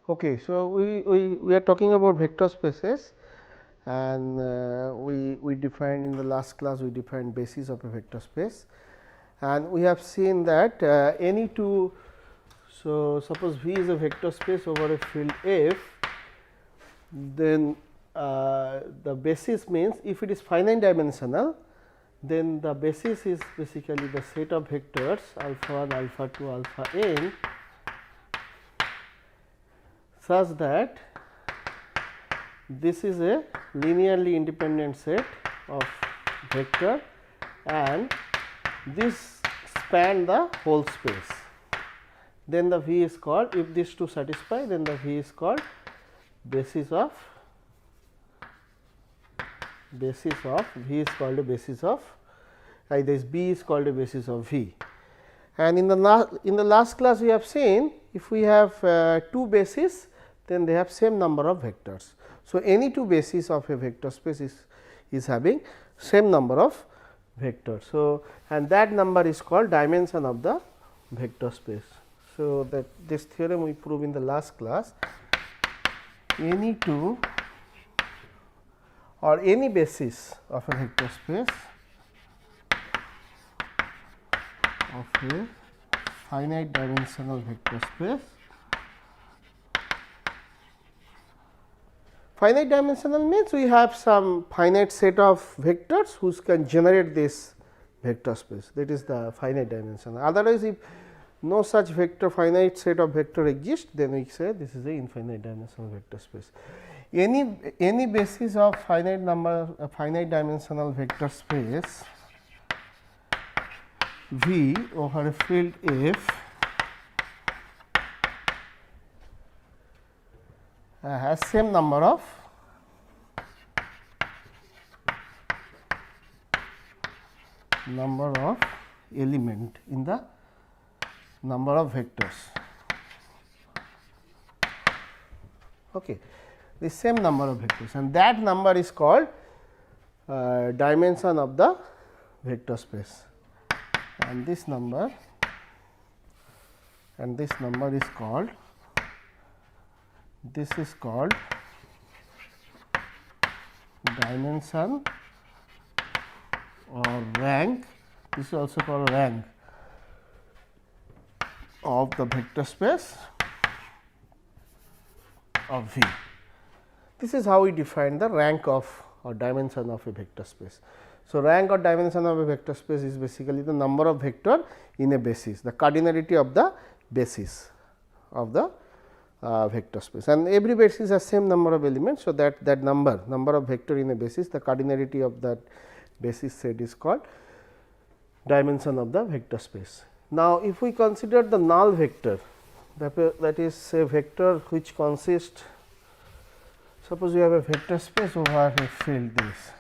Okay, so we are talking about vector spaces, and we defined in the last class we defined basis of a vector space, and we have seen that any two. So, suppose V is a vector space over a field F, then the basis means if it is finite dimensional, then the basis is basically the set of vectors alpha 1, alpha 2, alpha n, such that this is a linearly independent set of vector and this span the whole space. Then the V is called, if these two satisfy, then the V is called basis of V is called a basis of this B is called a basis of V. And in the last class we have seen, if we have two bases, then they have same number of vectors. So, any two bases of a vector space is having same number of vectors. So, and that number is called dimension of the vector space. So, that this theorem we proved in the last class. Any two or any basis of a vector space of a finite dimensional vector space. Finite dimensional means we have some finite set of vectors whose can generate this vector space, that is the finite dimensional. Otherwise, if no such vector finite set of vector exists, then we say this is a infinite dimensional vector space. Any basis of finite dimensional vector space V over a field F has same number of element in the number of vectors. Okay. The same number of vectors, and that number is called dimension of the vector space, and this number is called, this is called dimension or rank. This is also called rank of the vector space of V. This is how we define the rank of or dimension of a vector space. So, rank or dimension of a vector space is basically the number of vector in a basis, the cardinality of the basis of the vector space, and every basis has same number of elements. So, that number of vector in a basis, the cardinality of that basis set is called dimension of the vector space. Now, if we consider the null vector, that is a vector which consists, suppose we have a vector space over a field this.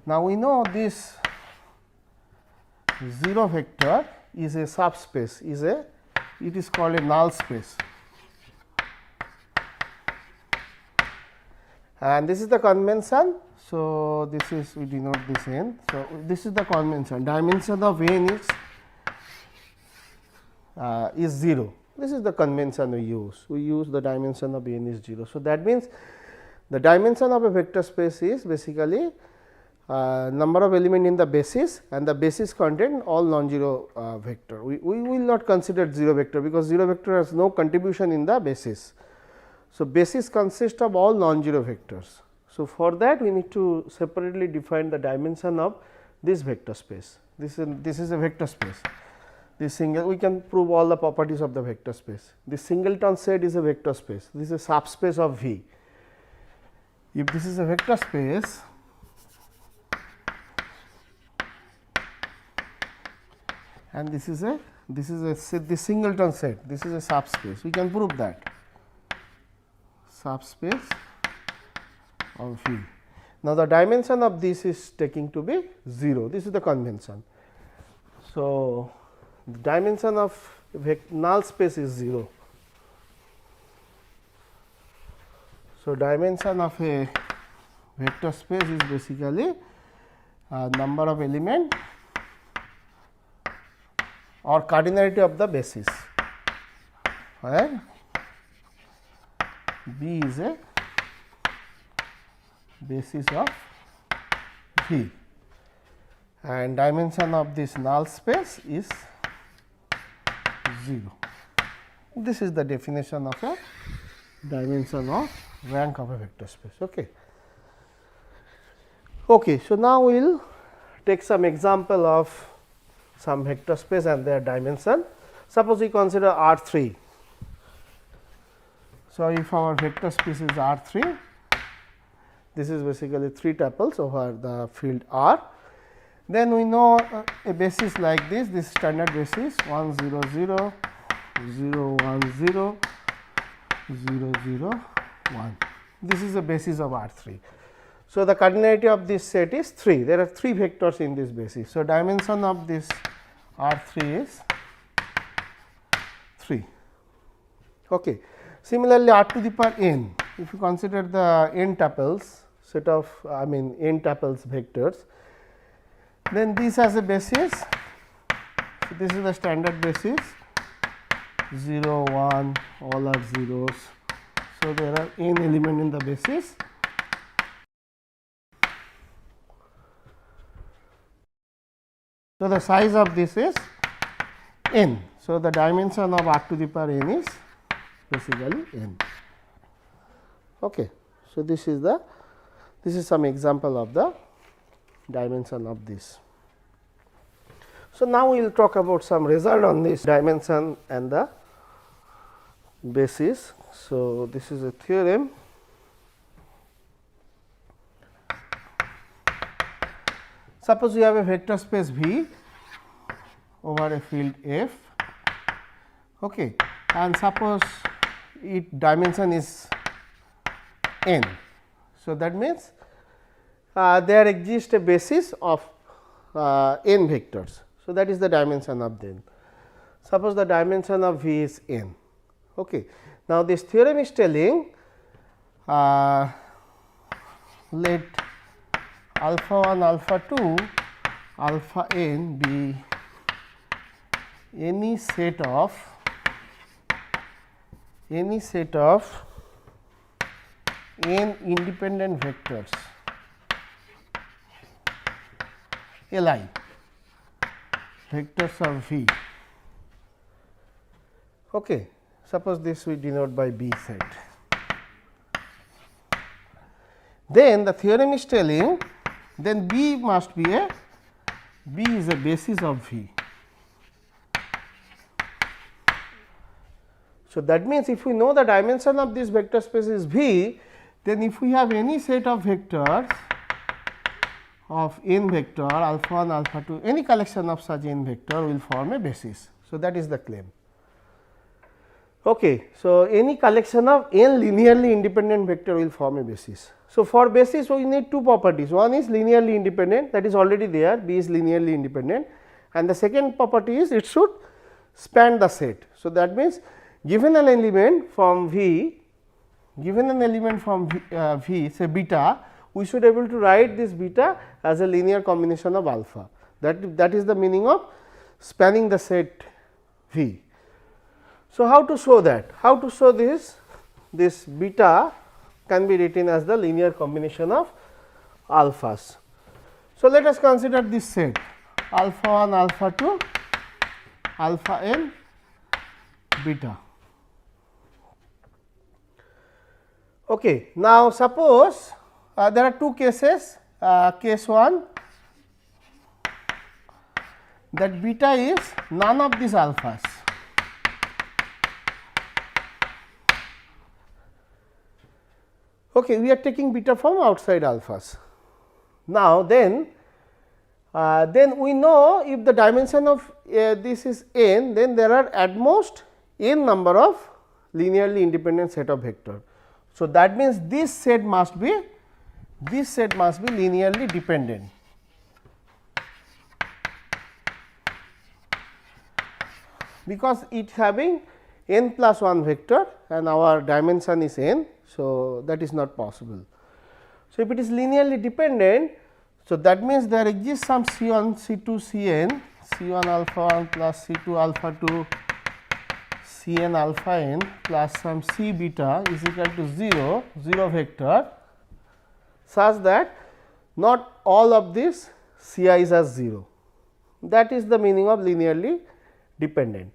Now, we know this 0 vector is a subspace, it is called a null space, and this is the convention. So, this is we denote this n. So, this is the convention, dimension of n is 0. This is the convention we use the dimension of n is 0. So, that means the dimension of a vector space is basically number of element in the basis, and the basis contain all non-zero vector. We will not consider 0 vector, because 0 vector has no contribution in the basis. So, basis consists of all non-zero vectors. So, for that we need to separately define the dimension of this vector space. This is a vector space. This single, we can prove all the properties of the vector space. This singleton set is a vector space. This is a subspace of V. If this is a vector space, and this is this singleton set, this is a subspace, we can prove that subspace of V. Now, the dimension of this is taking to be 0, this is the convention. So, the dimension of null space is 0. So, dimension of a vector space is basically number of element or cardinality of the basis, where B is a basis of V, and dimension of this null space is 0. This is the definition of a dimension of rank of a vector space. Okay, so now we will take some example of some vector space and their dimension. Suppose we consider R3. So, if our vector space is R3, this is basically 3 tuples over the field R. Then we know a basis like this standard basis 1 0 0 0 1 0 0 0 1. This is the basis of R3. So, the cardinality of this set is 3. There are 3 vectors in this basis. So, dimension of this R3 is 3. Okay. Similarly, R to the power n, if you consider the n tuples set of n tuples vectors, then this has a basis. So, this is the standard basis 0 1 all are zeros. So, there are n element in the basis. So, the size of this is n. So, the dimension of R to the power n is basically n. Okay. So, this is some example of the dimension of this. So, now we will talk about some result on this dimension and the basis. So, this is a theorem. Suppose you have a vector space V over a field F, okay, and suppose its dimension is n. So, that means there exists a basis of n vectors. So, that is the dimension of them. Suppose the dimension of V is n. Okay. Now, this theorem is telling let alpha 1 alpha 2 alpha n be any set of n independent vectors Li, vectors of V. Okay. Suppose this we denote by B set. Then the theorem is telling then B must be B is a basis of V. So, that means, if we know the dimension of this vector space is V, then if we have any set of vectors of n vector alpha 1 alpha 2, any collection of such n vector will form a basis. So, that is the claim. Okay. So, any collection of n linearly independent vector will form a basis. So, for basis we need 2 properties. One is linearly independent, that is already there, B is linearly independent, and the second property is it should span the set. So, that means, given an element from V say beta, we should able to write this beta as a linear combination of alpha. That is the meaning of spanning the set V. So, how to show that? How to show this beta can be written as the linear combination of alphas. So, let us consider this set alpha 1 alpha 2 alpha n beta. Okay. Now, suppose there are 2 cases, case 1 that beta is none of these alphas. Okay, we are taking beta from outside alphas. Now, then we know if the dimension of this is n, then there are at most n number of linearly independent set of vector. So, that means this set must be linearly dependent. Because it having n plus 1 vector and our dimension is n. So, that is not possible. So, if it is linearly dependent, so that means there exists some C1 C2 Cn C1 alpha 1 plus C2 alpha 2 Cn alpha n plus some C beta is equal to 0, 0 vector such that not all of these Ci's are 0. That is the meaning of linearly dependent.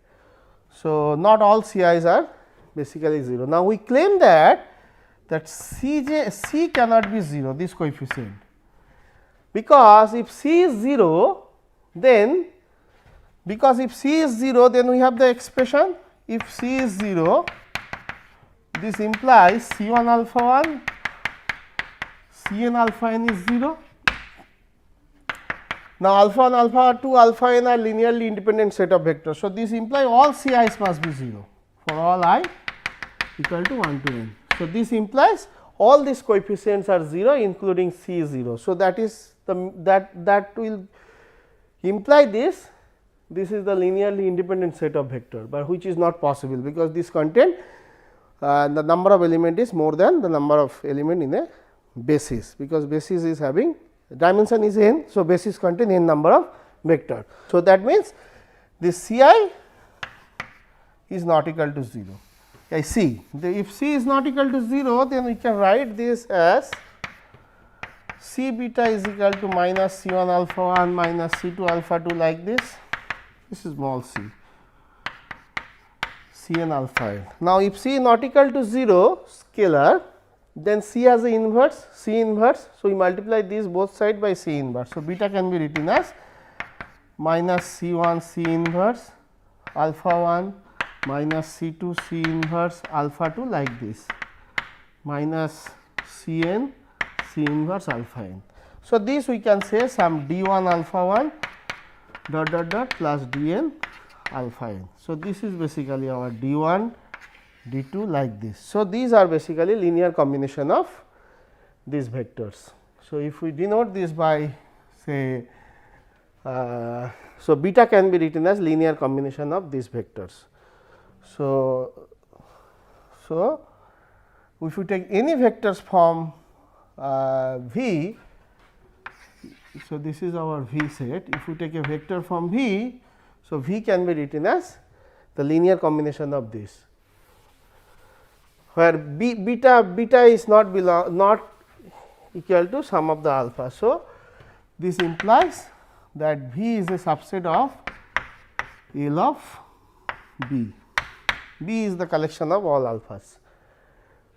So, not all Ci's are basically 0. Now, we claim that C cannot be 0, this coefficient, because if C is 0, then we have the expression, if C is 0, this implies C1 alpha 1, Cn alpha n is 0. Now, alpha 1, alpha 2, alpha n are linearly independent set of vectors. So, this implies all Ci's must be 0 for all I equal to 1 to n. So, this implies all these coefficients are 0 including C is 0. So, that is that will imply this is the linearly independent set of vector, but which is not possible, because this content the number of element is more than the number of element in a basis, because basis is having dimension is n. So, basis contain n number of vector. So, that means this Ci is not equal to 0. I see if C is not equal to 0, then we can write this as C beta is equal to minus C1 alpha 1 minus C2 alpha 2 like this. This is small c, Cn alpha n. Now, if C is not equal to 0 scalar, then C has a inverse, C inverse. So, we multiply these both side by C inverse. So, beta can be written as minus C1 C inverse alpha 1 minus C2 C inverse alpha 2 like this, minus Cn C inverse alpha n. So, this we can say some d1 alpha 1 dot dot dot plus dn alpha n. So, this is basically our d1 d2 like this. So, these are basically linear combination of these vectors. So, if we denote this by say so beta can be written as linear combination of these vectors. So, if we take any vectors from V, so this is our V set. If we take a vector from V, so V can be written as the linear combination of this, where beta is not equal to sum of the alpha. So, this implies that V is a subset of L of B. B is the collection of all alphas.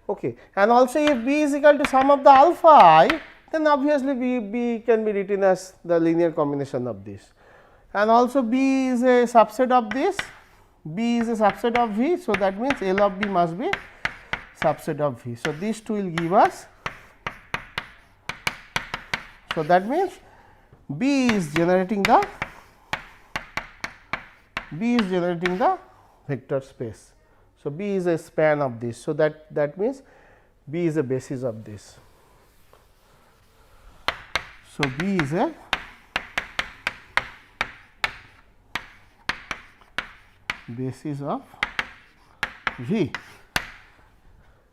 Okay. And also, if B is equal to sum of the alpha I, then obviously B can be written as the linear combination of this. And also, B is a subset of this, B is a subset of V. So, that means L of B must be subset of V. So, these two will give us. So, that means B is generating the vector space. So, B is a span of this. So, that means B is a basis of this. So, B is a basis of V,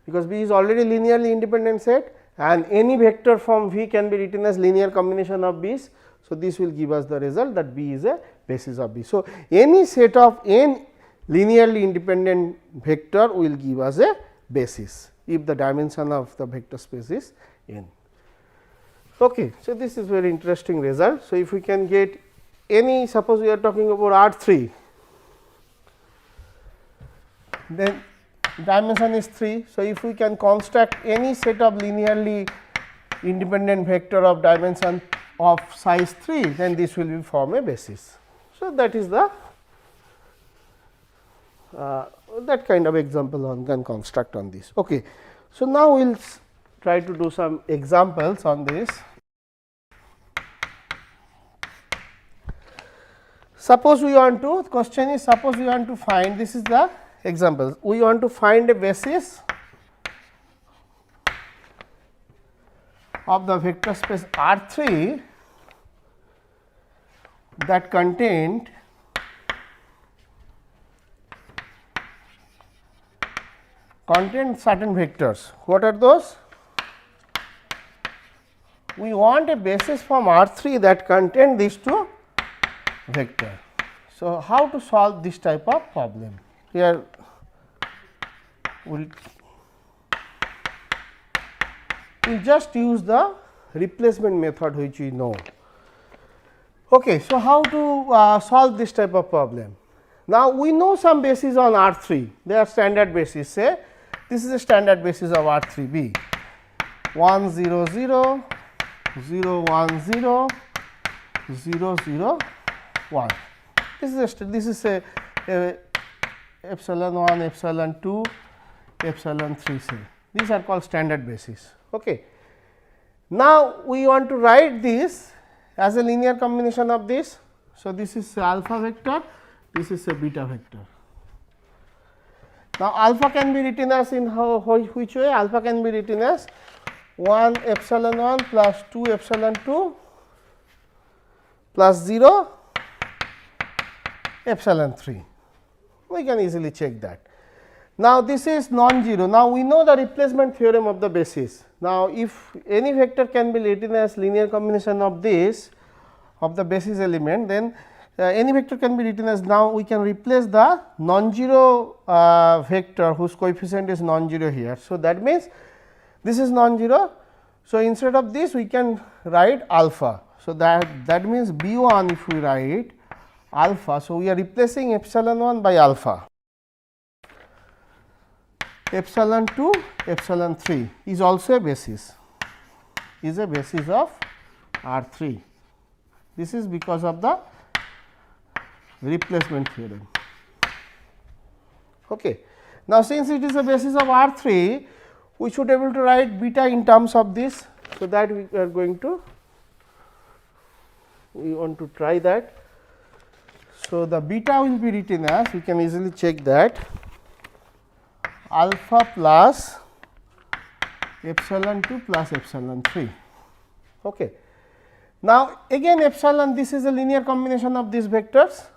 because B is already linearly independent set and any vector from V can be written as linear combination of B's. So, this will give us the result that B is a basis of B. So, any set of n linearly independent vector will give us a basis if the dimension of the vector space is n. Okay. So, this is very interesting result. So, if we can get any, suppose we are talking about R3, then dimension is 3. So, if we can construct any set of linearly independent vector of dimension of size 3, then this will form a basis. So, that is the that kind of example one can construct on this. Okay. So, now we will try to do some examples on this. Suppose we want to, the question is, suppose we want to find, this is the example, we want to find a basis of the vector space R3 that contained certain vectors. What are those? We want a basis from R3 that contain these two vectors. So, how to solve this type of problem? Here we'll just use the replacement method which we know. Okay, so how to solve this type of problem? Now, we know some bases on R3, they are standard bases. Say this is a standard basis of R3B 1 0 0 0 1 0 0 0 1. This is a epsilon 1, epsilon 2, epsilon 3 say. These are called standard bases. Okay. Now, we want to write this as a linear combination of this. So, this is a alpha vector, this is a beta vector. Now, alpha can be written as in which way? Alpha can be written as 1 epsilon 1 plus 2 epsilon 2 plus 0 epsilon 3. We can easily check that. Now, this is non-zero. Now, we know the replacement theorem of the basis. Now, if any vector can be written as linear combination of this of the basis element, then any vector can be written as, now we can replace the non-zero vector whose coefficient is non-zero here. So, that means this is non-zero. So, instead of this we can write alpha. So, that means B 1 if we write alpha. So, we are replacing epsilon 1 by alpha. Epsilon 2, epsilon 3 is also a basis, is a basis of R3. This is because of the replacement theorem. Okay. Now, since it is a basis of R3, we should be able to write beta in terms of this. So, that we are going to, we want to try that. So, the beta will be written as, we can easily check that, alpha plus epsilon 2 plus epsilon 3. Okay. Now, again epsilon, this is a linear combination of these vectors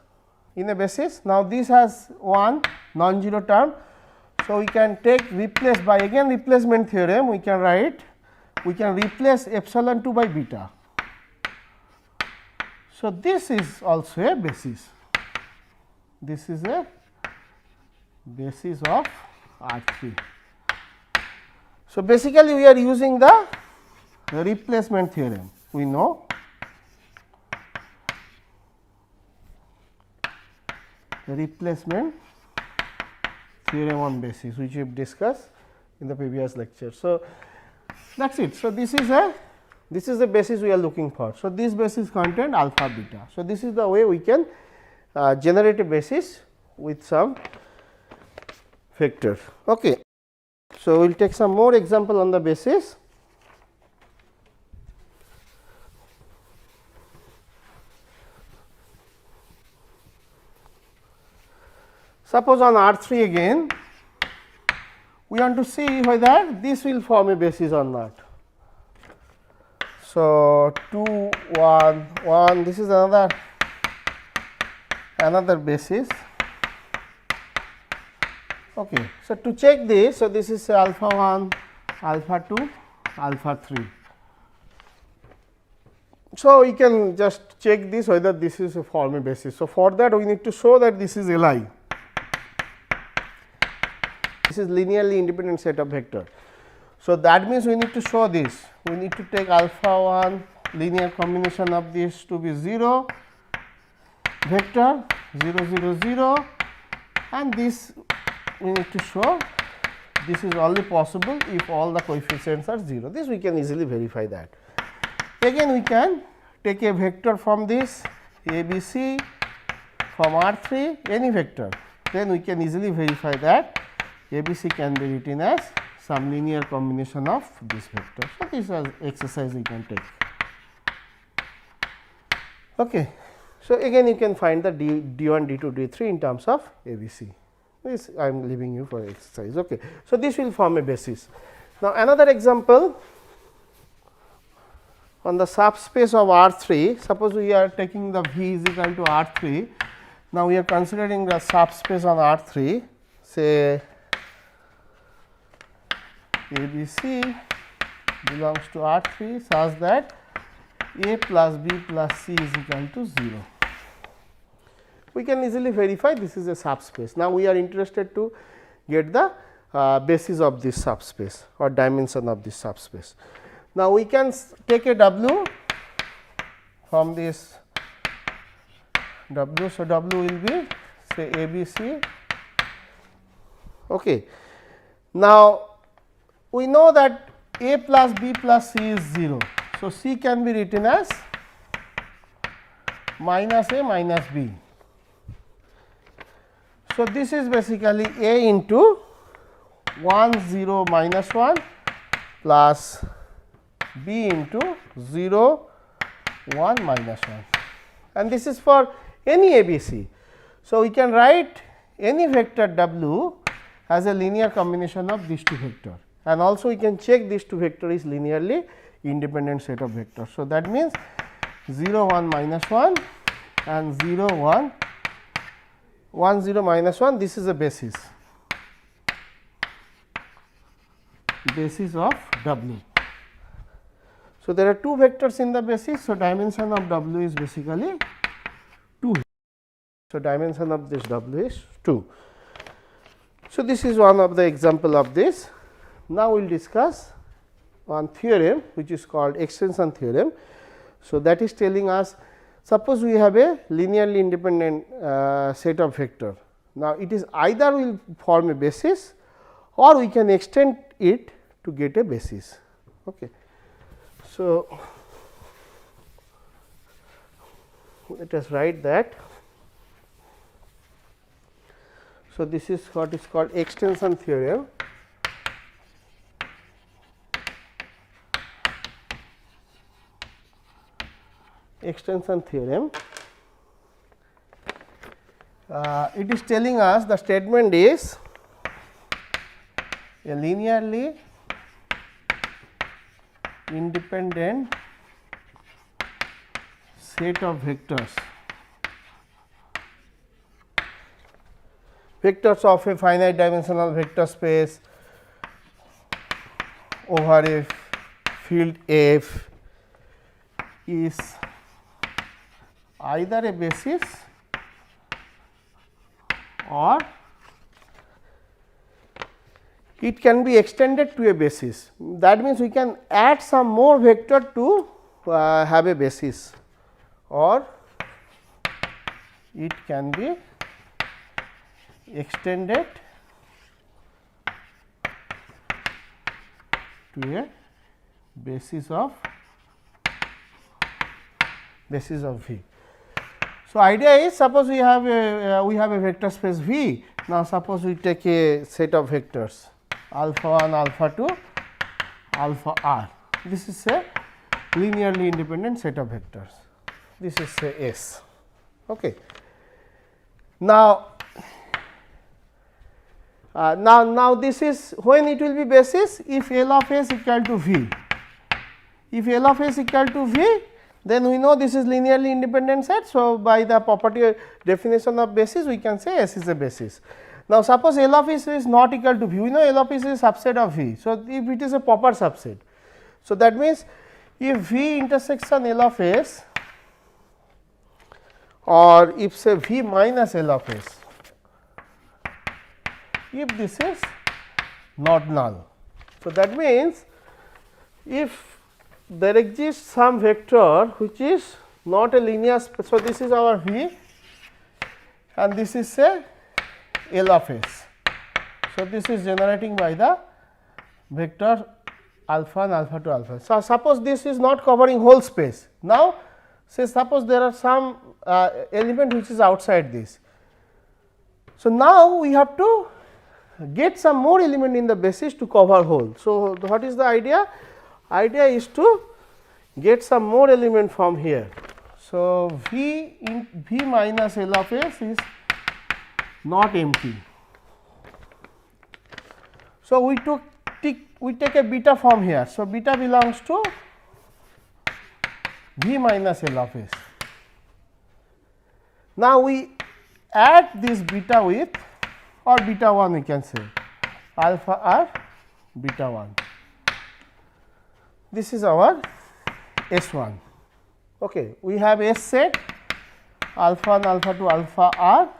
in a basis. Now, this has one non-zero term. So, we can take replace by again replacement theorem, we can write, we can replace epsilon 2 by beta. So, this is also a basis, this is a basis of R3. So, basically we are using the replacement theorem, we know the replacement theorem on basis, which we have discussed in the previous lecture. So, that is it. So, this is the basis we are looking for. So, this basis contain alpha beta. So, this is the way we can generate a basis with some vector. Okay. So, we will take some more example on the basis. Suppose on R3 again, we want to see whether this will form a basis or not. So, 2 1 1, this is another basis. Okay. So, to check this, so this is alpha 1, alpha 2, alpha 3. So, we can just check this whether this is a form a basis. So, for that we need to show that this is Li. This is linearly independent set of vector. So, that means we need to show this, we need to take alpha 1 linear combination of this to be 0 vector 0 0 0, and this we need to show this is only possible if all the coefficients are 0. This we can easily verify that. Again we can take a vector from this a b c from R3, any vector, then we can easily verify that a b c can be written as some linear combination of this vector. So, this is exercise we can take. Okay. So, again you can find the d1, d2, d3 in terms of a b c. This I am leaving you for exercise. Okay. So, this will form a basis. Now, another example on the subspace of R3, suppose we are taking the V is equal to R3. Now, we are considering the subspace on R3, say ABC belongs to R3 such that A plus B plus C is equal to 0. We can easily verify this is a subspace. Now, we are interested to get the basis of this subspace or dimension of this subspace. Now, we can take a W from this W. So, W will be say A B C. Okay. Now, we know that A plus B plus C is 0. So, C can be written as minus A minus B. So, this is basically A into 1 0 minus 1 plus B into 0 1 minus 1, and this is for any ABC. So, we can write any vector W as a linear combination of these two vectors, and also we can check these two vectors is linearly independent set of vectors. So, that means 0 1 minus 1 and 0 1 1 0 minus 1, this is a basis of W. So, there are two vectors in the basis. So, dimension of W is basically 2. So, dimension of this W is 2. So, this is one of the example of this. Now, we will discuss one theorem which is called extension theorem. So, that is telling us, suppose we have a linearly independent set of vector. Now, it is either will form a basis or we can extend it to get a basis. Okay. So, let us write that. So, this is what is called extension theorem. Extension theorem. It is telling us, the statement is a linearly independent set of vectors of a finite dimensional vector space over a field F is either a basis or it can be extended to a basis. That means, we can add some more vector to have a basis, or it can be extended to a basis of V. So, idea is, suppose we have a vector space V. Now, suppose we take a set of vectors alpha 1, alpha 2, alpha r. This is a linearly independent set of vectors. This is say S. Okay. Now, now this is when it will be basis, if L of S equal to V. If L of S equal to V, then we know this is linearly independent set. So, by the property definition of basis, we can say S is a basis. Now, suppose L of S is not equal to V, we know L of S is a subset of V. So, if it is a proper subset, so that means, if V intersection L of S, or if say V minus L of S, if this is not null. So, that means, if there exists some vector which is not a linear space. So, this is our V and this is say L of S. So, this is generating by the vector alpha and alpha to alpha. So, suppose this is not covering whole space. Now, say suppose there are some element which is outside this. So, now we have to get some more element in the basis to cover whole. So, what is the idea? Idea is to get some more element from here. So, V minus L of S is not empty. So, we take a beta from here. So, beta belongs to V minus L of S. Now, we add this beta with, or beta 1 we can say, alpha r beta 1. This is our S1. Okay. We have S set alpha and alpha to alpha r.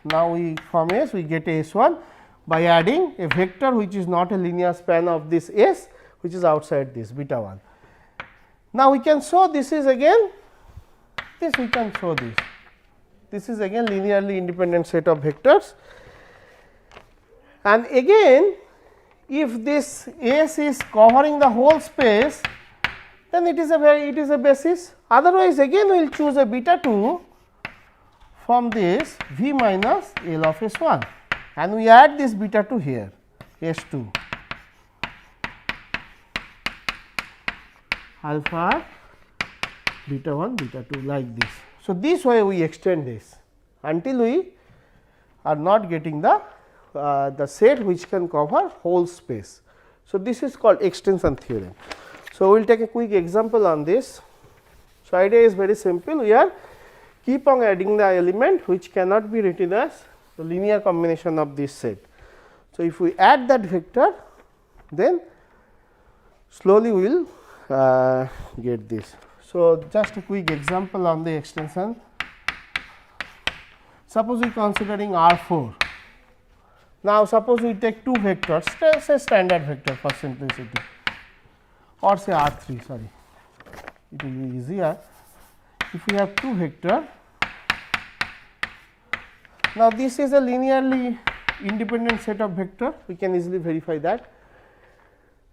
Now, we from S we get a S1. by adding a vector which is not a linear span of this S, which is outside this beta 1. Now, we can show this is again this, we can show this. This is again linearly independent set of vectors, and again if this S is covering the whole space, then it is a basis. Otherwise, again we will choose a beta 2 from this V minus L of S 1, and we add this beta 2 here, S 2 alpha beta 1 beta 2 like this. So, this way we extend this until we are not getting the set which can cover whole space. So, this is called extension theorem. So, we will take a quick example on this. So, idea is very simple, we are keep on adding the element which cannot be written as the linear combination of this set. So, if we add that vector, then slowly we will get this. So, just a quick example on the extension. Suppose we are considering R 4. Now, suppose we take two vectors, say standard vector for simplicity, or say R 3, sorry, it will be easier. If we have two vector, now this is a linearly independent set of vector, we can easily verify that.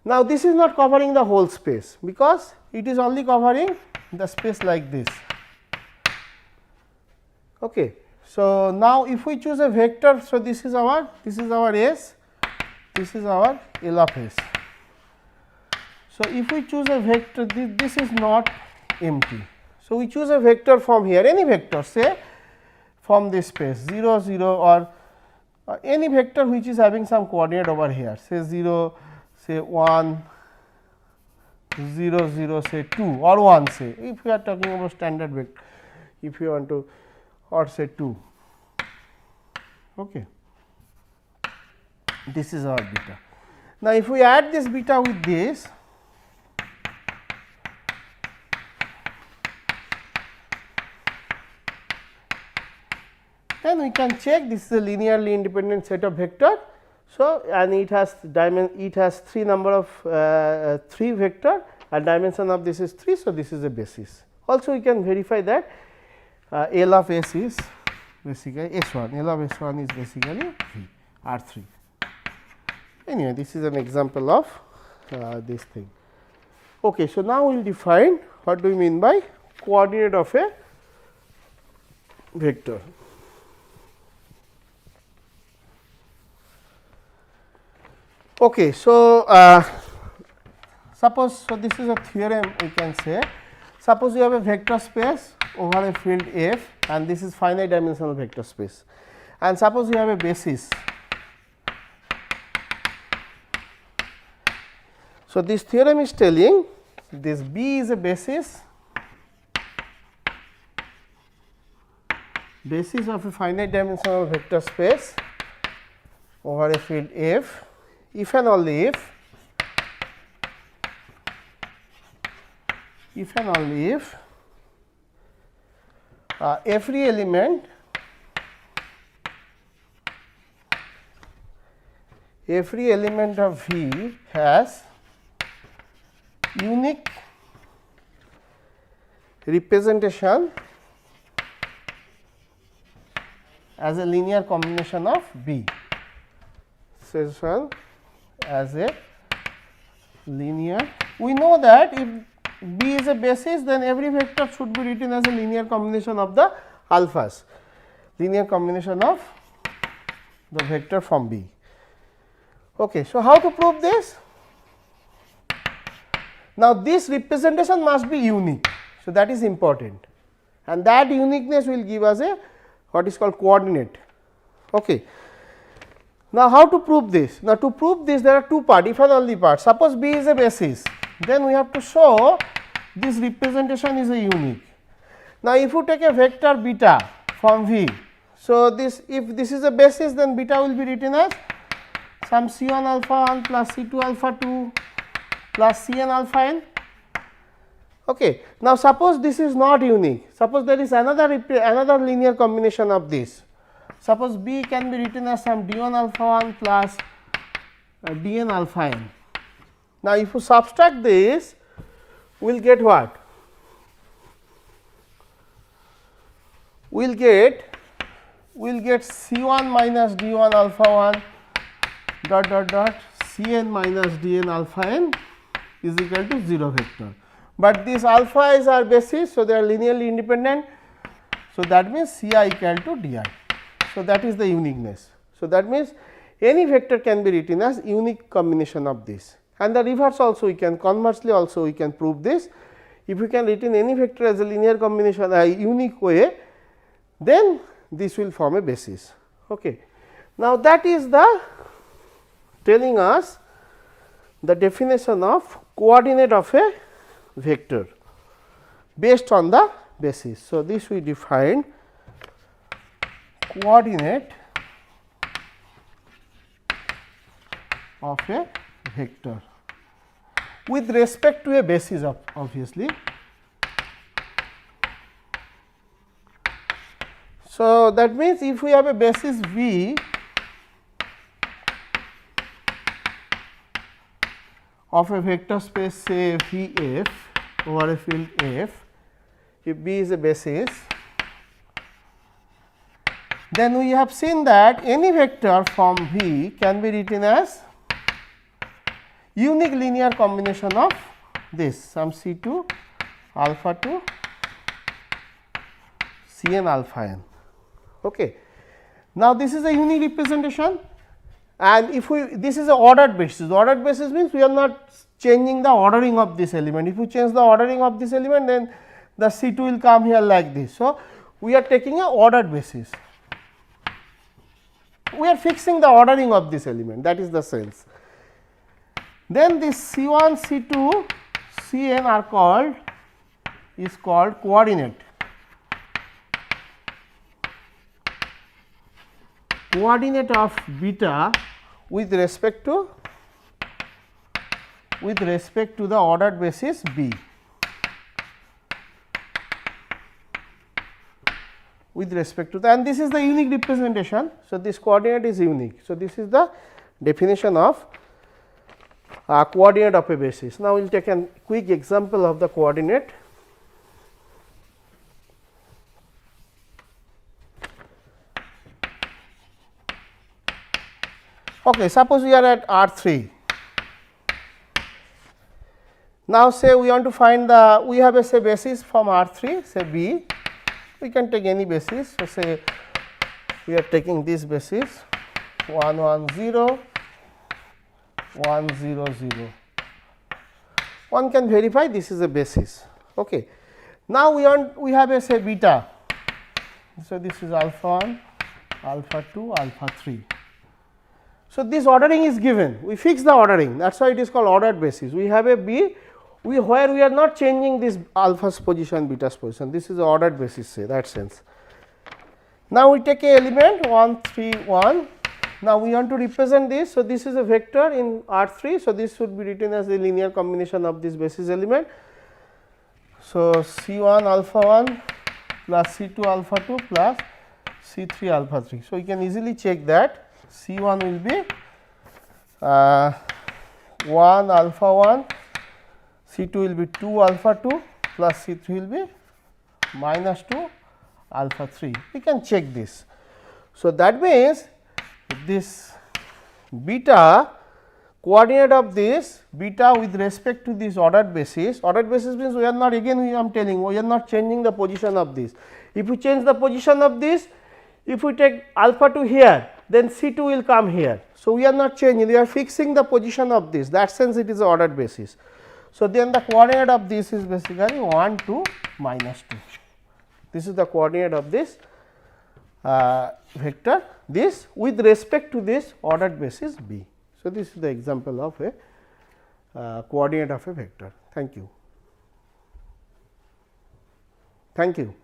Now, this is not covering the whole space, because it is only covering the space like this. Okay. So, now if we choose a vector, so this is our S, this is our L of S. So, if we choose a vector, this is not empty. So, we choose a vector from here, any vector, say from this space 0 0 or any vector which is having some coordinate over here, say 0, say 1, 0 0, say 2 or 1, say if we are talking about standard vector, if you want to, or say 2. Okay. This is our beta. Now, if we add this beta with this, then we can check this is a linearly independent set of vector. So, and it has 3 number of 3 vector and dimension of this is 3. So, this is a basis. Also, we can verify that L of S is basically S 1, L of S 1 is basically V R 3. Anyway, this is an example of this thing. Okay, so, now we will define what do we mean by coordinate of a vector. Okay, so, suppose, so this is a theorem we can say. Suppose you have a vector space over a field F and this is finite dimensional vector space, and suppose you have a basis. So, this theorem is telling this B is a basis of a finite dimensional vector space over a field F if and only if every element of V has unique representation as a linear combination of B. So, as a linear, we know that if B is a basis, then every vector should be written as a linear combination of the alphas, linear combination of the vector from B. Okay, so, how to prove this? Now, this representation must be unique. So, that is important, and that uniqueness will give us a what is called coordinate. Okay. Now, how to prove this? Now, to prove this there are two parts, if and only part. Suppose B is a basis, then we have to show this representation is a unique. Now, if you take a vector beta from V, so this if this is a basis, then beta will be written as some C1 alpha 1 plus C2 alpha 2 plus Cn alpha n. Okay. Now, suppose this is not unique, suppose there is another linear combination of this. Suppose B can be written as some d1 alpha 1 plus dn alpha n. Now, if you subtract this, we will get what? We will get C1 minus d1 alpha 1 dot dot dot Cn minus dn alpha n is equal to 0 vector. But this alpha is our basis, so they are linearly independent. So, that means Ci equal to di. So, that is the uniqueness. So, that means any vector can be written as unique combination of this, and the reverse also we can, conversely also we can prove this. If we can written any vector as a linear combination, a unique way, then this will form a basis. Okay. Now, that is the telling us the definition of coordinate of a vector based on the basis. So, this we defined coordinate of a vector with respect to a basis of obviously. So, that means if we have a basis V of a vector space say V f over a field f, if B is a basis, then we have seen that any vector from V can be written as unique linear combination of this some C2 alpha 2 Cn alpha n. Okay. Now, this is a unique representation, and if we, this is a ordered basis. The ordered basis means we are not changing the ordering of this element. If you change the ordering of this element, then the C2 will come here like this. So, we are taking a ordered basis. We are fixing the ordering of this element, that is the sense. Then this C1, C2, Cn are called coordinate. Coordinate of beta with respect to the ordered basis B. With respect to the, and this is the unique representation. So, this coordinate is unique. So, this is the definition of coordinate of a basis. Now, we will take a quick example of the coordinate. Okay, suppose we are at R3. Now, say we want to find the, we have a say basis from R3, say B, we can take any basis. So, say we are taking this basis 1 1 0 1 0 0. One can verify this is a basis. Okay. Now, we have a say beta. So, this is alpha 1, alpha 2, alpha 3. So, this ordering is given, we fix the ordering, that is why it is called ordered basis. We have a B where we are not changing this alpha's position, beta's position, this is the ordered basis, say that sense. Now, we take a element 1 3 1. Now, we want to represent this. So, this is a vector in R3. So, this should be written as a linear combination of this basis element. So, C1 alpha 1 plus C2 alpha 2 plus C3 alpha 3. So, we can easily check that C1 will be 1 alpha 1, C2 will be 2 alpha 2 plus C3 will be minus 2 alpha 3. We can check this. So, that means this beta coordinate of this beta with respect to this ordered basis means we are not, again I am telling, we are not changing the position of this. If we change the position of this, if we take alpha 2 here, then C2 will come here. So, we are not changing, we are fixing the position of this, that sense it is ordered basis. So, then the coordinate of this is basically 1 2 minus 2. This is the coordinate of this vector, this with respect to this ordered basis B. So, this is the example of a coordinate of a vector. Thank you. Thank you.